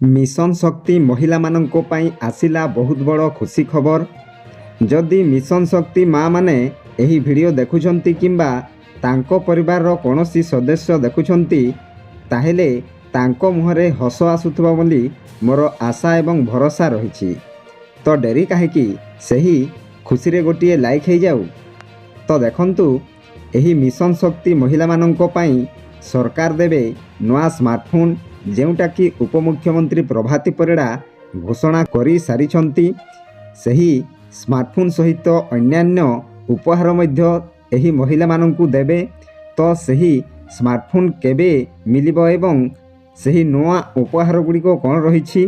Mission शक्ति महिला मानंको पाई आसिला बहुत बड़ खुशी खबर। जदि मिशन शक्ति माँ माने एही वीडियो देखुछंती किंबा तांको परिवार रो कोनोसी सदस्य देखुछंती ताहेले तांको मुहरे हस आसुथबा बोली मोर आशा एवं भरोसा रहिछि। तो डेरी काहेकि सही खुशी रे गोटिए लाइक हो जाऊ। तो देखंतु एही मिशन शक्ति महिला मानंको पाई सरकार देवे नवा स्मार्टफोन जेउटा कि उपमुख्यमंत्री प्रभाती परिड़ा घोषणा करी सारिछंती। सही स्मार्टफोन सहित अन्यान्य उपहार मध्य एही महिला मानंकु देवे। तो सही स्मार्टफोन केबे मिलिबो एवं सही नवा उपहार गुड़िक कौन रही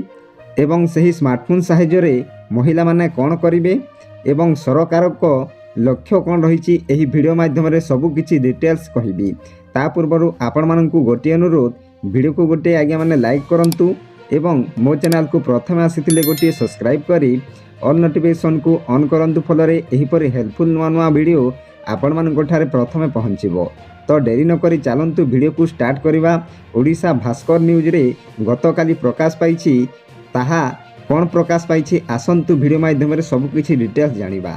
एवं सही स्मार्टफोन साहाय्य महिला माने कौन करिवे एवं सरकार को लक्ष्य कौन रही एही वीडियो माध्यम सबु किछि डिटेल्स कहिबी। ता पूर्व आपण मानंकु गोटे अनुरोध, वीडियो को गोटे आज्ञा माने लाइक करंतु एवं मो चैनल को प्रथम आसीथिले गोटे सब्सक्राइब करी ऑल नोटिफिकेशन को ऑन करंतु। फलरे एहीपरि हेल्पफुल नुआ नुआ वीडियो आपण मानंको ठारे प्रथमे पहुँचबो। तो डेरी न करी चालंतु वीडियो को स्टार्ट करिबा। ओडिशा भास्कर न्यूज रे गतकाली प्रकाश पाइछि, ताहा कोन प्रकाश पाइछि आसंतु वीडियो माध्यम सब किछि डिटेल्स जानिबा।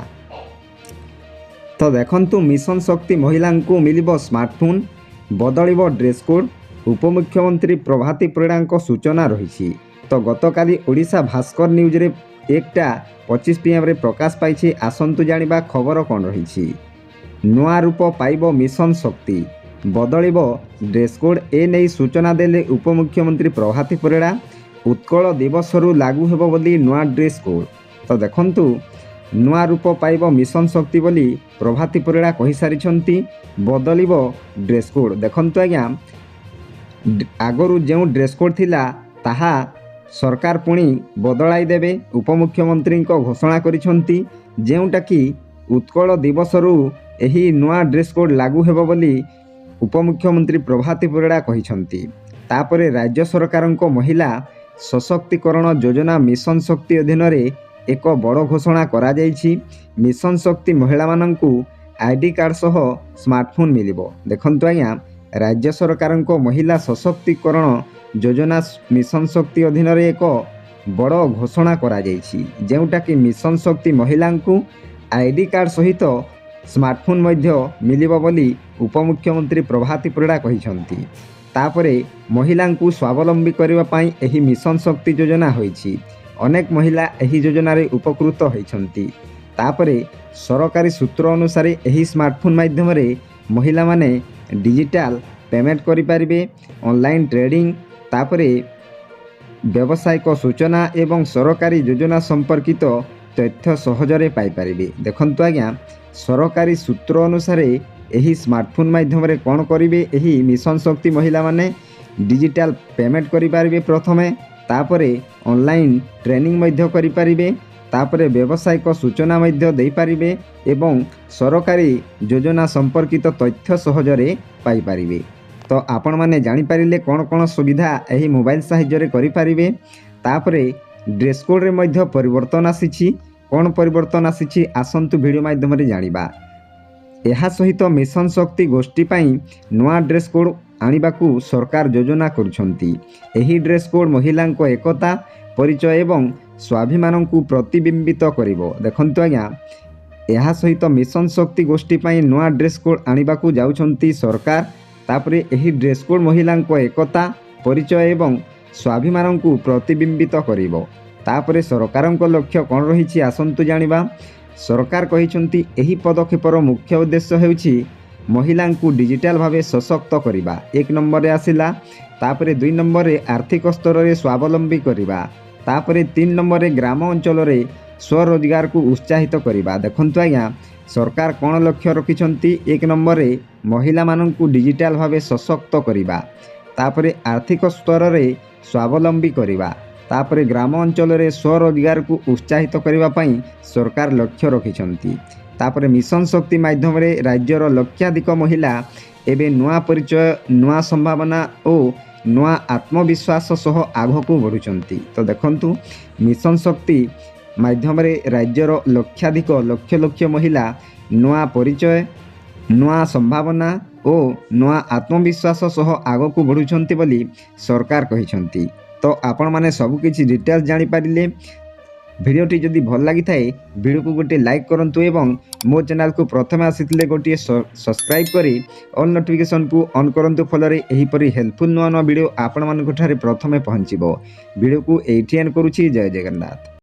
तो देखंतु मिशन शक्ति महिला को मिलिबो स्मार्टफोन, बदलिबो ड्रेस कोड, उपमुख्यमंत्री प्रभाती परिड़ा सूचना रही। तो गतकाली ओडिशा भास्कर न्यूज रे 1:25 PM रे प्रकाश पाइछि। आसंतु जानिबा खबर कौन रही। नुआ रूप पाइबो मिशन शक्ति, बदलिबो ड्रेस कोड ए नहीं सूचना देले उपमुख्यमंत्री प्रभाती परिड़ा। उत्कल दिवसरू लागू हेबो बोली नुआ ड्रेस कोड। तो देखंतु नुआ रूप पाइबो मिशन शक्ति बोली प्रभाती परिड़ा कहि सारिछंती। बदलिबो ड्रेस कोड देखंतु आज्ञा आगरू जो ड्रेस कोड थिला ताहा सरकार पुणी बदलाई देवे उपमुख्यमंत्री को घोषणा करिछंती। जेउटा कि उत्कल दिवसरू एही नुआ ड्रेस कोड लागू हेबो बोली उपमुख्यमंत्री प्रभाती परिड़ा कहिछंती। तापरे राज्य सरकार को महिला सशक्तिकरण योजना मिशन शक्ति अधीन रे एक बड़ घोषणा करा जायछि। मिशन शक्ति महिला मानंकु आईडी कार्ड सह स्मार्टफोन मिलिबो। देखंतु आज्ञा राज्य सरकार को महिला सशक्तिकरण योजना मिशन शक्ति अधीन रे एक बड़ घोषणा करा जायछि। जेउटा कि मिशन शक्ति महिला को आईडी कार्ड सहित स्मार्टफोन मध्य मिलिबो बोली उपमुख्यमंत्री प्रभाती परिड़ा कहिछंती। तापरे महिला को स्वावलंबी करबा पई एही मिशन शक्ति योजना होईछि। अनेक महिला एही योजना रे उपकृत होईछंती। तापरे सरकारी सूत्र अनुसार एही स्मार्टफोन माध्यम रे महिला माने डिजिटल पेमेंट करि पारिबे, ऑनलाइन ट्रेडिंग, तापरे व्यावसायिक सूचना एवं सरकारी योजना संपर्कित तथ्य सहजरे पाई पारिबे। देखंतु आज्ञा सरकारी सूत्र अनुसार एही स्मार्टफोन माध्यम रे कोन करिवे एही मिशन शक्ति महिला माने डिजिटल पेमेंट करि पारिबे प्रथमे, तापरे ऑनलाइन ट्रेनिंग मध्य करि पारिबे, तापरे व्यावसायिक सूचना मध्य देई पारिबे एवं सरकारी योजना संपर्कित तथ्य सहजरे पाई पारिबे। तो आपण माने जानि पारिले कोन कोन सुविधा एही मोबाइल साहाय्य रे करि पारिबे। तापरे ड्रेस कोड रे मध्य परिवर्तन आसीछि। कोन परिवर्तन आसीछि आसंतु वीडियो माध्यम रे जानिबा। एहा सहित मिशन शक्ति गोष्ठी पाई नवा ड्रेस कोड आनिबाकू सरकार योजना करुछंती। एही ड्रेस कोड महिला को एकता, परिचय एवं स्वाभिमान को प्रतिबिंबित करिवो। देखंतु आज्ञा एहा सहित मिशन शक्ति गोष्ठी पाई नवा ड्रेस कोड आनिबाकू जाउछंती सरकार। तापरे एही ड्रेस कोड महिला को एकता, परिचय एवं स्वाभिमान को प्रतिबिंबित करिवो। तापरे सरकार को लक्ष्य कौन रही आसंतु जानिबा। सरकार कहिछंती एही पदक्षेपर मुख्य उद्देश्य हेउछि महिला को डिजिटल भावे सशक्त करिबा। 1 नंबर रे आसिला। तापरे 2 नंबर रे आर्थिक स्तर रे स्वावलंबी करिबा। तापरे 3 नंबर रे ग्राम अंचल रे स्वरोजगार को उत्साहित करिबा। देखंतु आज्ञा सरकार कौन लक्ष्य रखिछंती 1 नंबर रे महिला मानंकु डिजिटल भावे सशक्त करिबा, तापरे आर्थिक स्तर रे स्वावलंबी करिबा, तापरे ग्राम अंचल रे स्वरोजगार को उत्साहित करिबा पई सरकार लक्ष्य रखिछंती। तापरे मिशन शक्ति माध्यम रे राज्यर लक्षाधिक महिला एबे नुआ परिचय, नुआ संभावना और नुआ आत्मविश्वास सह आगकू बढ़ुचंती। तो देखंतु मिशन शक्ति माध्यम रे राज्यर लक्षाधिक लक्ष लक्ष महिला नुआ परिचय, नुआ संभावना और नुआ आत्मविश्वास सह आगकू बढ़ुचंती बोली सरकार कहिसंती। तो तो आपण माने सब किछि डिटेल्स जानि पारिले। भिडियोटी जदि भल लगी थाए वीडियो को गोटे लाइक करंतु एवं मो चैनल को प्रथम आसीथिले गोटे सब्सक्राइब करी ऑल नोटिफिकेशन को ऑन करंतु फलरे एही परी हेल्पफुल नुआ नुआ वीडियो आपण मानक ठारे प्रथमे पहुंचीबो। वीडियो को एठी एंड करूछि। जय जगन्नाथ।